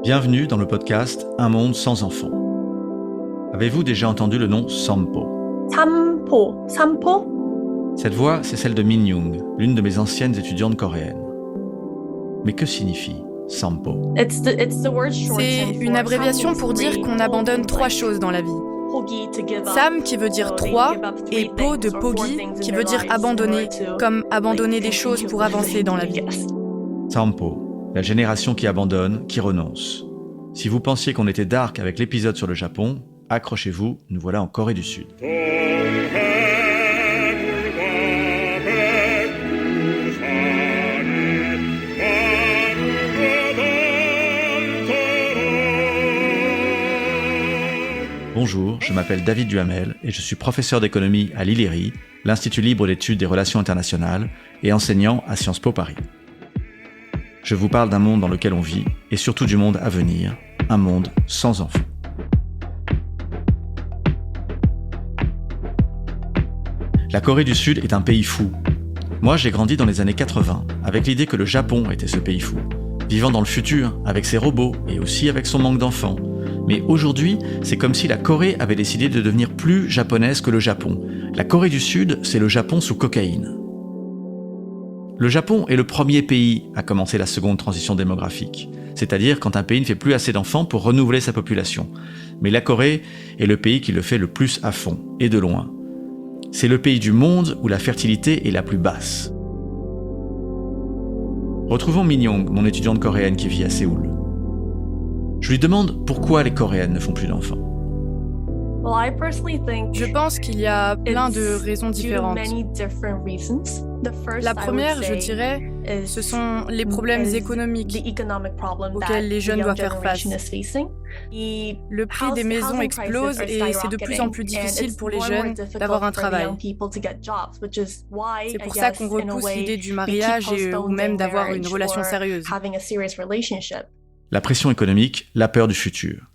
Bienvenue dans le podcast Un monde sans enfants. Avez-vous déjà entendu le nom Sampo ? 삼포? Cette voix, c'est celle de Min Young, l'une de mes anciennes étudiantes coréennes. Mais que signifie Sampo ? C'est une abréviation pour dire qu'on abandonne trois choses dans la vie. Sam qui veut dire trois et Po de Pogi qui veut dire abandonner, comme abandonner des choses pour avancer dans la vie. Sampo, la génération qui abandonne, qui renonce. Si vous pensiez qu'on était dark avec l'épisode sur le Japon, accrochez-vous, nous voilà en Corée du Sud. Bonjour, je m'appelle David Duhamel et je suis professeur d'économie à l'ILERI, l'Institut libre d'études des relations internationales, et enseignant à Sciences Po Paris. Je vous parle d'un monde dans lequel on vit, et surtout du monde à venir, un monde sans enfants. La Corée du Sud est un pays fou. Moi, j'ai grandi dans les années 80, avec l'idée que le Japon était ce pays fou, vivant dans le futur, avec ses robots, et aussi avec son manque d'enfants. Mais aujourd'hui, c'est comme si la Corée avait décidé de devenir plus japonaise que le Japon. La Corée du Sud, c'est le Japon sous cocaïne. Le Japon est le premier pays à commencer la seconde transition démographique, c'est-à-dire quand un pays ne fait plus assez d'enfants pour renouveler sa population. Mais la Corée est le pays qui le fait le plus à fond, et de loin. C'est le pays du monde où la fertilité est la plus basse. Retrouvons Min Young, mon étudiante coréenne qui vit à Séoul. Je lui demande pourquoi les Coréennes ne font plus d'enfants. Je pense qu'il y a plein de raisons différentes. La première, je dirais, ce sont les problèmes économiques auxquels les jeunes doivent faire face. Le prix des maisons explose et c'est de plus en plus difficile pour les jeunes d'avoir un travail. C'est pour ça qu'on repousse l'idée du mariage ou même d'avoir une relation sérieuse. La pression économique, la peur du futur.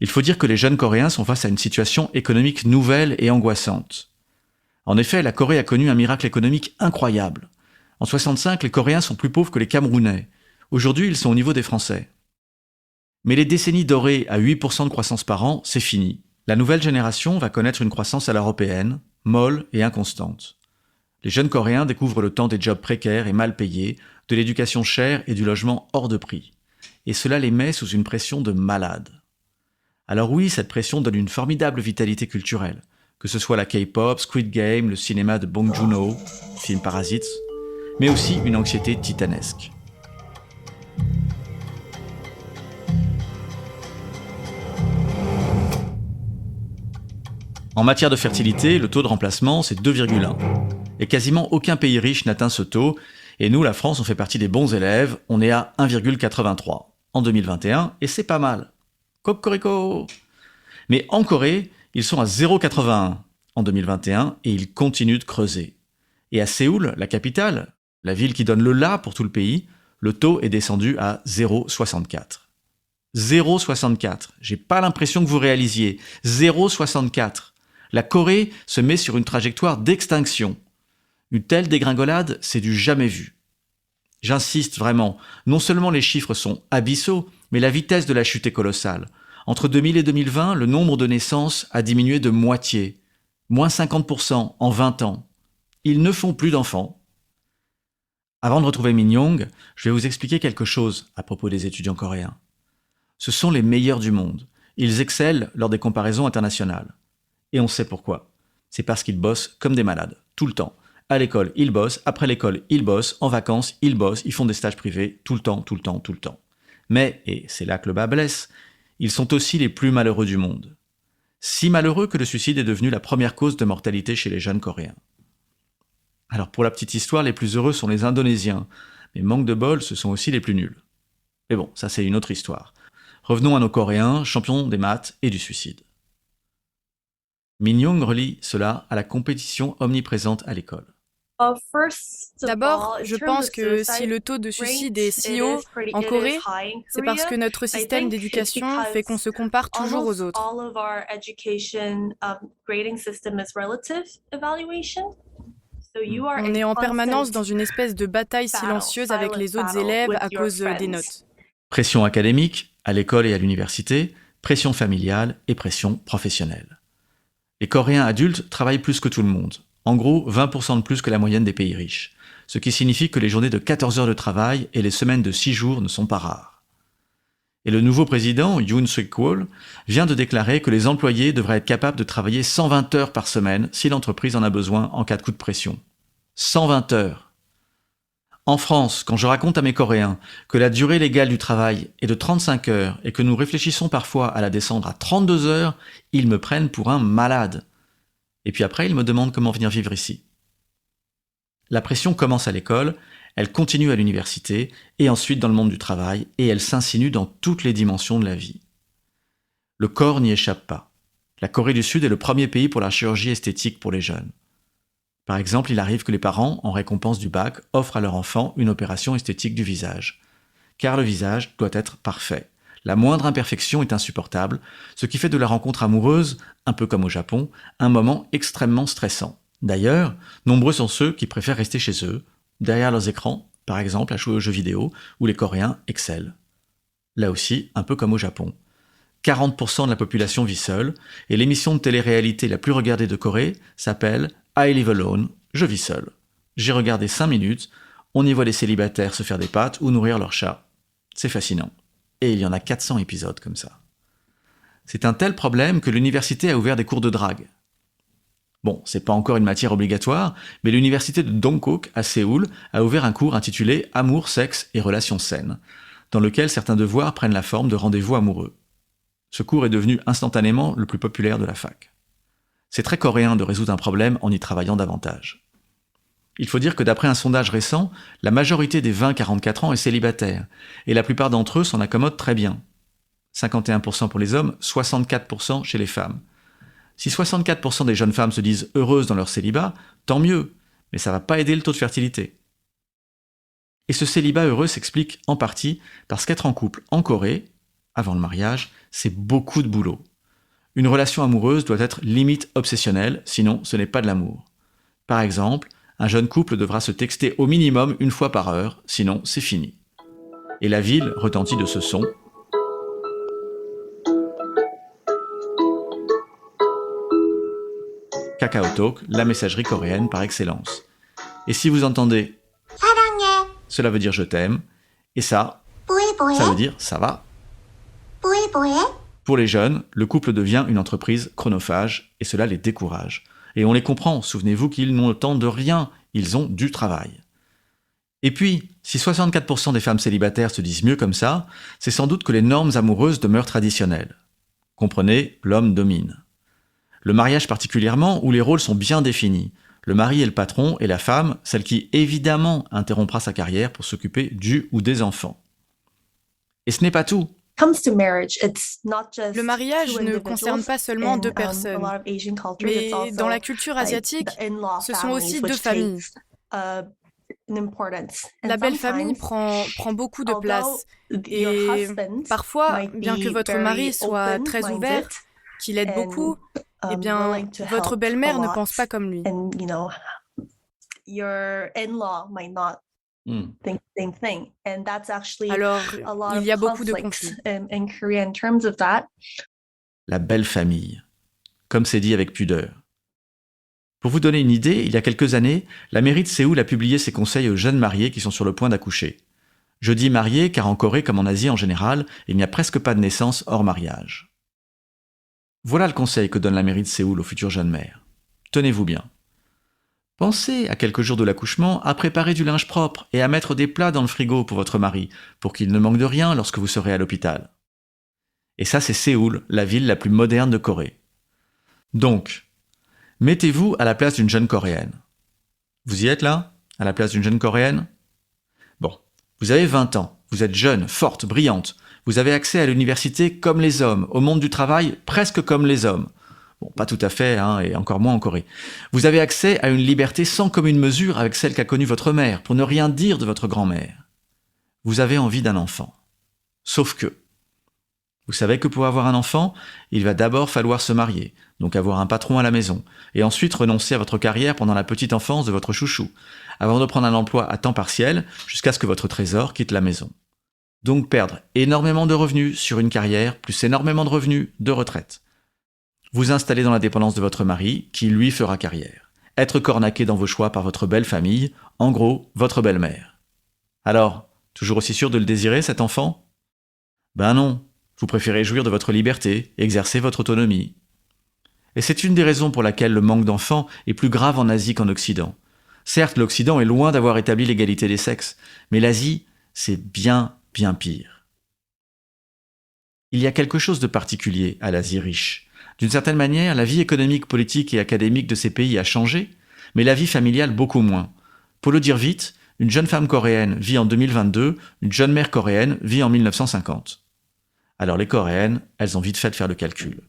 Il faut dire que les jeunes Coréens sont face à une situation économique nouvelle et angoissante. En effet, la Corée a connu un miracle économique incroyable. En 1965, les Coréens sont plus pauvres que les Camerounais. Aujourd'hui, ils sont au niveau des Français. Mais les décennies dorées à 8% de croissance par an, c'est fini. La nouvelle génération va connaître une croissance à l'européenne, molle et inconstante. Les jeunes Coréens découvrent le temps des jobs précaires et mal payés, de l'éducation chère et du logement hors de prix. Et cela les met sous une pression de malade. Alors oui, cette pression donne une formidable vitalité culturelle, que ce soit la K-pop, Squid Game, le cinéma de Bong Joon-ho, film Parasites, mais aussi une anxiété titanesque. En matière de fertilité, le taux de remplacement, c'est 2,1. Et quasiment aucun pays riche n'atteint ce taux, et nous, la France, on fait partie des bons élèves, on est à 1,83 en 2021, et c'est pas mal. Cocorico. Mais en Corée, ils sont à 0,81 en 2021 et ils continuent de creuser. Et à Séoul, la capitale, la ville qui donne le là pour tout le pays, le taux est descendu à 0,64. 0,64. J'ai pas l'impression que vous réalisiez. 0,64. La Corée se met sur une trajectoire d'extinction. Une telle dégringolade, c'est du jamais vu. J'insiste vraiment, non seulement les chiffres sont abyssaux, mais la vitesse de la chute est colossale. Entre 2000 et 2020, le nombre de naissances a diminué de moitié. Moins 50% en 20 ans. Ils ne font plus d'enfants. Avant de retrouver Min Young, je vais vous expliquer quelque chose à propos des étudiants coréens. Ce sont les meilleurs du monde. Ils excellent lors des comparaisons internationales. Et on sait pourquoi. C'est parce qu'ils bossent comme des malades, tout le temps. À l'école, ils bossent, après l'école, ils bossent, en vacances, ils bossent, ils font des stages privés, tout le temps. Mais, et c'est là que le bas blesse, ils sont aussi les plus malheureux du monde. Si malheureux que le suicide est devenu la première cause de mortalité chez les jeunes Coréens. Alors pour la petite histoire, les plus heureux sont les Indonésiens, mais manque de bol, ce sont aussi les plus nuls. Mais bon, ça c'est une autre histoire. Revenons à nos Coréens, champions des maths et du suicide. Min Young relie cela à la compétition omniprésente à l'école. D'abord, je pense que si le taux de suicide est si haut en Corée, c'est parce que notre système d'éducation fait qu'on se compare toujours aux autres. On est en permanence dans une espèce de bataille silencieuse avec les autres élèves à cause des notes. Pression académique, À l'école et à l'université, pression familiale et pression professionnelle. Les Coréens adultes travaillent plus que tout le monde, en gros 20% de plus que la moyenne des pays riches, ce qui signifie que les journées de 14 heures de travail et les semaines de 6 jours ne sont pas rares. Et le nouveau président, Yoon Suk-yeol, vient de déclarer que les employés devraient être capables de travailler 120 heures par semaine si l'entreprise en a besoin en cas de coup de pression. 120 heures. En France, quand je raconte à mes Coréens que la durée légale du travail est de 35 heures et que nous réfléchissons parfois à la descendre à 32 heures, ils me prennent pour un malade. Et puis après, ils me demandent comment venir vivre ici. La pression commence à l'école, elle continue à l'université et ensuite dans le monde du travail et elle s'insinue dans toutes les dimensions de la vie. Le corps n'y échappe pas. La Corée du Sud est le premier pays pour la chirurgie esthétique pour les jeunes. Par exemple, il arrive que les parents, en récompense du bac, offrent à leur enfant une opération esthétique du visage. Car le visage doit être parfait. La moindre imperfection est insupportable, ce qui fait de la rencontre amoureuse, un peu comme au Japon, un moment extrêmement stressant. D'ailleurs, nombreux sont ceux qui préfèrent rester chez eux, derrière leurs écrans, par exemple à jouer aux jeux vidéo, où les Coréens excellent. Là aussi, un peu comme au Japon. 40% de la population vit seule, et l'émission de télé-réalité la plus regardée de Corée s'appelle I Live Alone, je vis seul. J'ai regardé 5 minutes, on y voit des célibataires se faire des pâtes ou nourrir leur chat. C'est fascinant. Et il y en a 400 épisodes comme ça. C'est un tel problème que l'université a ouvert des cours de drague. Bon, c'est pas encore une matière obligatoire, mais l'université de Dongkook, à Séoul, a ouvert un cours intitulé Amour, sexe et relations saines, dans lequel certains devoirs prennent la forme de rendez-vous amoureux. Ce cours est devenu instantanément le plus populaire de la fac. C'est très coréen de résoudre un problème en y travaillant davantage. Il faut dire que d'après un sondage récent, la majorité des 20-44 ans est célibataire, et la plupart d'entre eux s'en accommodent très bien. 51% pour les hommes, 64% chez les femmes. Si 64% des jeunes femmes se disent heureuses dans leur célibat, tant mieux, mais ça va pas aider le taux de fertilité. Et ce célibat heureux s'explique en partie parce qu'être en couple en Corée, avant le mariage, c'est beaucoup de boulot. Une relation amoureuse doit être limite obsessionnelle, sinon ce n'est pas de l'amour. Par exemple, un jeune couple devra se texter au minimum 1 fois par heure, sinon c'est fini. Et la ville retentit de ce son. KakaoTalk, la messagerie coréenne par excellence. Et si vous entendez 사랑해, cela veut dire je t'aime, et ça veut dire ça va. Pour les jeunes, le couple devient une entreprise chronophage et cela les décourage. Et on les comprend, souvenez-vous qu'ils n'ont le temps de rien, ils ont du travail. Et puis, si 64% des femmes célibataires se disent mieux comme ça, c'est sans doute que les normes amoureuses demeurent traditionnelles. Comprenez, l'homme domine. Le mariage particulièrement, où les rôles sont bien définis. Le mari est le patron et la femme, celle qui évidemment interrompra sa carrière pour s'occuper du ou des enfants. Et ce n'est pas tout. Le mariage ne concerne pas seulement 2 personnes, mais dans la culture asiatique, ce sont aussi 2 familles. La belle famille prend beaucoup de place et parfois, bien que votre mari soit très ouvert, qu'il aide beaucoup, eh bien, votre belle-mère ne pense pas comme lui. Alors, il y a beaucoup de conflits. La belle famille, comme c'est dit avec pudeur. Pour vous donner une idée, il y a quelques années, la mairie de Séoul a publié ses conseils aux jeunes mariés qui sont sur le point d'accoucher. Je dis mariés car en Corée, comme en Asie en général, il n'y a presque pas de naissance hors mariage. Voilà le conseil que donne la mairie de Séoul aux futures jeunes mères. Tenez-vous bien. Pensez, à quelques jours de l'accouchement, à préparer du linge propre et à mettre des plats dans le frigo pour votre mari, pour qu'il ne manque de rien lorsque vous serez à l'hôpital. Et ça, c'est Séoul, la ville la plus moderne de Corée. Donc, mettez-vous à la place d'une jeune Coréenne. Vous y êtes là, à la place d'une jeune Coréenne ? Bon, vous avez 20 ans, vous êtes jeune, forte, brillante, vous avez accès à l'université comme les hommes, au monde du travail presque comme les hommes. Bon, pas tout à fait, et encore moins en Corée. Vous avez accès à une liberté sans commune mesure avec celle qu'a connue votre mère, pour ne rien dire de votre grand-mère. Vous avez envie d'un enfant. Sauf que, vous savez que pour avoir un enfant, il va d'abord falloir se marier, donc avoir un patron à la maison, et ensuite renoncer à votre carrière pendant la petite enfance de votre chouchou, avant de prendre un emploi à temps partiel jusqu'à ce que votre trésor quitte la maison. Donc perdre énormément de revenus sur une carrière, plus énormément de revenus de retraite. Vous installer dans la dépendance de votre mari, qui lui fera carrière. Être cornaqué dans vos choix par votre belle famille, en gros, votre belle-mère. Alors, toujours aussi sûr de le désirer, cet enfant ? Ben non, vous préférez jouir de votre liberté, exercer votre autonomie. Et c'est une des raisons pour laquelle le manque d'enfants est plus grave en Asie qu'en Occident. Certes, l'Occident est loin d'avoir établi l'égalité des sexes, mais l'Asie, c'est bien pire. Il y a quelque chose de particulier à l'Asie riche. D'une certaine manière, la vie économique, politique et académique de ces pays a changé, mais la vie familiale beaucoup moins. Pour le dire vite, une jeune femme coréenne vit en 2022, une jeune mère coréenne vit en 1950. Alors les Coréennes, elles ont vite fait de faire le calcul.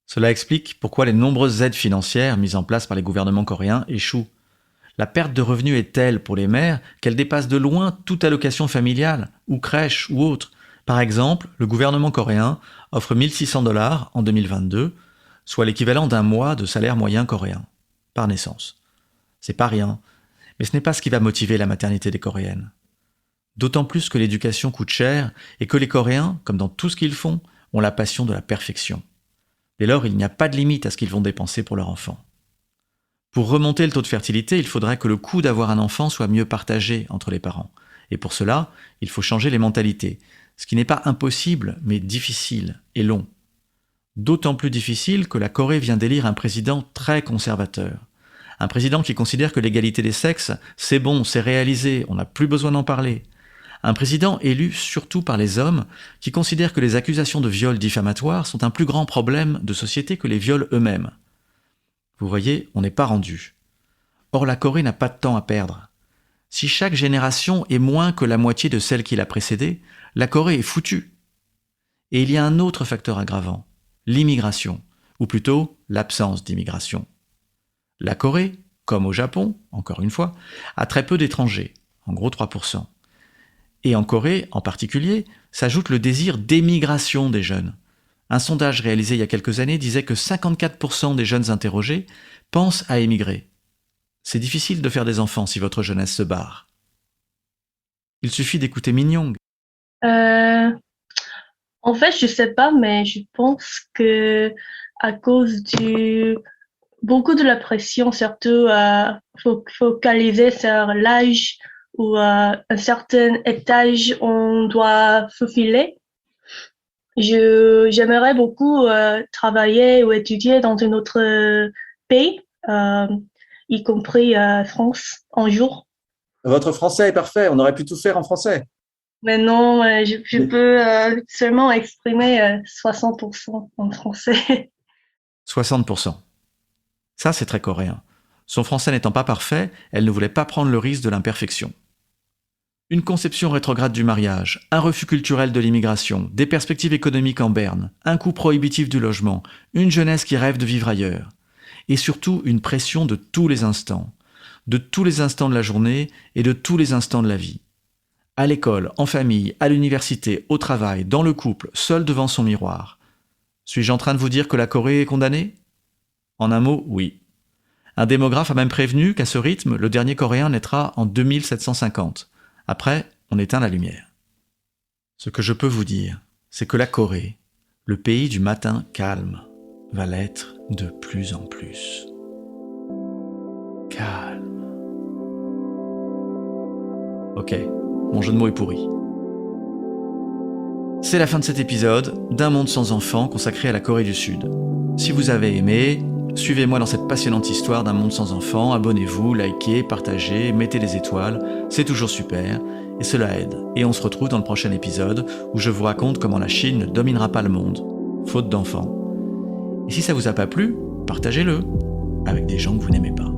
Cela explique pourquoi les nombreuses aides financières mises en place par les gouvernements coréens échouent. La perte de revenus est telle pour les mères qu'elle dépasse de loin toute allocation familiale, ou crèche, ou autre. Par exemple, le gouvernement coréen offre 1 600 $ en 2022, soit l'équivalent d'un mois de salaire moyen coréen, par naissance. C'est pas rien, mais ce n'est pas ce qui va motiver la maternité des Coréennes. D'autant plus que l'éducation coûte cher et que les Coréens, comme dans tout ce qu'ils font, ont la passion de la perfection. Dès lors, il n'y a pas de limite à ce qu'ils vont dépenser pour leur enfant. Pour remonter le taux de fertilité, il faudrait que le coût d'avoir un enfant soit mieux partagé entre les parents. Et pour cela, il faut changer les mentalités, ce qui n'est pas impossible, mais difficile et long. D'autant plus difficile que la Corée vient d'élire un président très conservateur. Un président qui considère que l'égalité des sexes, c'est bon, c'est réalisé, on n'a plus besoin d'en parler. Un président élu surtout par les hommes qui considèrent que les accusations de viol diffamatoires sont un plus grand problème de société que les viols eux-mêmes. Vous voyez, on n'est pas rendu. Or, la Corée n'a pas de temps à perdre. Si chaque génération est moins que la moitié de celle qui l'a précédée, la Corée est foutue. Et il y a un autre facteur aggravant, l'immigration, ou plutôt l'absence d'immigration. La Corée, comme au Japon, encore une fois, a très peu d'étrangers, en gros 3%. Et en Corée, en particulier, s'ajoute le désir d'émigration des jeunes. Un sondage réalisé il y a quelques années disait que 54% des jeunes interrogés pensent à émigrer. C'est difficile de faire des enfants si votre jeunesse se barre. Il suffit d'écouter Min Young. En fait, je sais pas, mais je pense que à cause beaucoup de la pression, surtout focalisée sur l'âge ou un certain étage on doit faufiler. J'aimerais beaucoup travailler ou étudier dans un autre pays, y compris France, un jour. Votre français est parfait, on aurait pu tout faire en français. Mais non, je peux seulement exprimer 60% en français. 60%. Ça, c'est très coréen. Son français n'étant pas parfait, elle ne voulait pas prendre le risque de l'imperfection. Une conception rétrograde du mariage, un refus culturel de l'immigration, des perspectives économiques en berne, un coût prohibitif du logement, une jeunesse qui rêve de vivre ailleurs. Et surtout, une pression de tous les instants de la journée et de tous les instants de la vie. À l'école, en famille, à l'université, au travail, dans le couple, seul devant son miroir. Suis-je en train de vous dire que la Corée est condamnée ? En un mot, oui. Un démographe a même prévenu qu'à ce rythme, le dernier Coréen naîtra en 2750. Après, on éteint la lumière. Ce que je peux vous dire, c'est que la Corée, le pays du matin calme, va l'être de plus en plus. Calme. Ok, mon jeu de mots est pourri. C'est la fin de cet épisode d'Un monde sans enfants consacré à la Corée du Sud. Si vous avez aimé, suivez-moi dans cette passionnante histoire d'un monde sans enfants, abonnez-vous, likez, partagez, mettez des étoiles, c'est toujours super, et cela aide. Et on se retrouve dans le prochain épisode où je vous raconte comment la Chine ne dominera pas le monde, faute d'enfants. Et si ça vous a pas plu, partagez-le avec des gens que vous n'aimez pas.